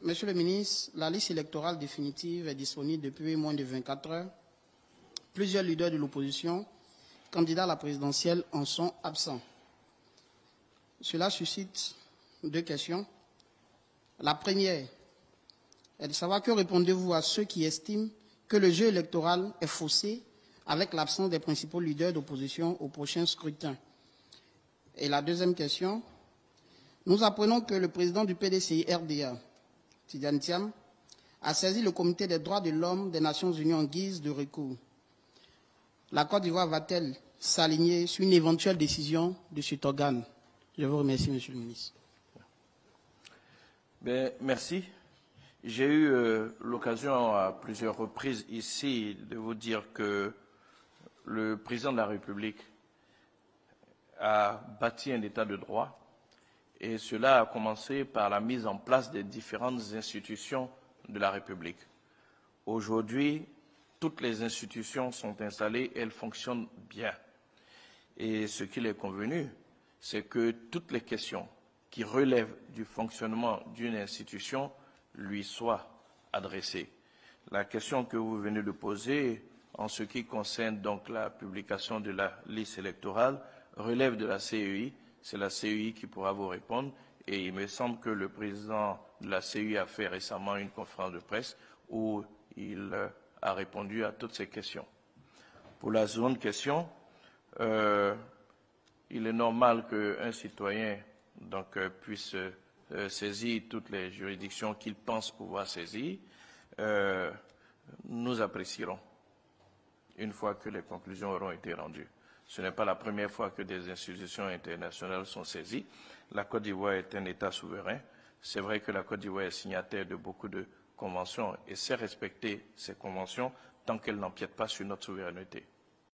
Monsieur le ministre, la liste électorale définitive est disponible depuis moins de 24 heures. Plusieurs leaders de l'opposition, candidats à la présidentielle, en sont absents. Cela suscite deux questions. La première est de savoir que répondez-vous à ceux qui estiment que le jeu électoral est faussé avec l'absence des principaux leaders d'opposition au prochain scrutin. Et la deuxième question, nous apprenons que le président du PDCI-RDA, Tidiane Thiam, a saisi le Comité des droits de l'homme des Nations Unies en guise de recours. La Côte d'Ivoire va-t-elle s'aligner sur une éventuelle décision de cet organe? Je vous remercie, Monsieur le ministre. Merci. J'ai eu l'occasion à plusieurs reprises ici de vous dire que le président de la République a bâti un état de droit et cela a commencé par la mise en place des différentes institutions de la République. Aujourd'hui, toutes les institutions sont installées et elles fonctionnent bien. Et ce qu'il est convenu, c'est que toutes les questions qui relèvent du fonctionnement d'une institution lui soient adressées. La question que vous venez de poser, en ce qui concerne donc la publication de la liste électorale, relève de la CEI. C'est la CEI qui pourra vous répondre. Et il me semble que le président de la CEI a fait récemment une conférence de presse où il a répondu à toutes ces questions. Pour la seconde question, il est normal qu'un citoyen donc, puisse saisir toutes les juridictions qu'il pense pouvoir saisir. Nous apprécierons une fois que les conclusions auront été rendues. Ce n'est pas la première fois que des institutions internationales sont saisies. La Côte d'Ivoire est un État souverain. C'est vrai que la Côte d'Ivoire est signataire de beaucoup de conventions et sait respecter ces conventions tant qu'elles n'empiètent pas sur notre souveraineté.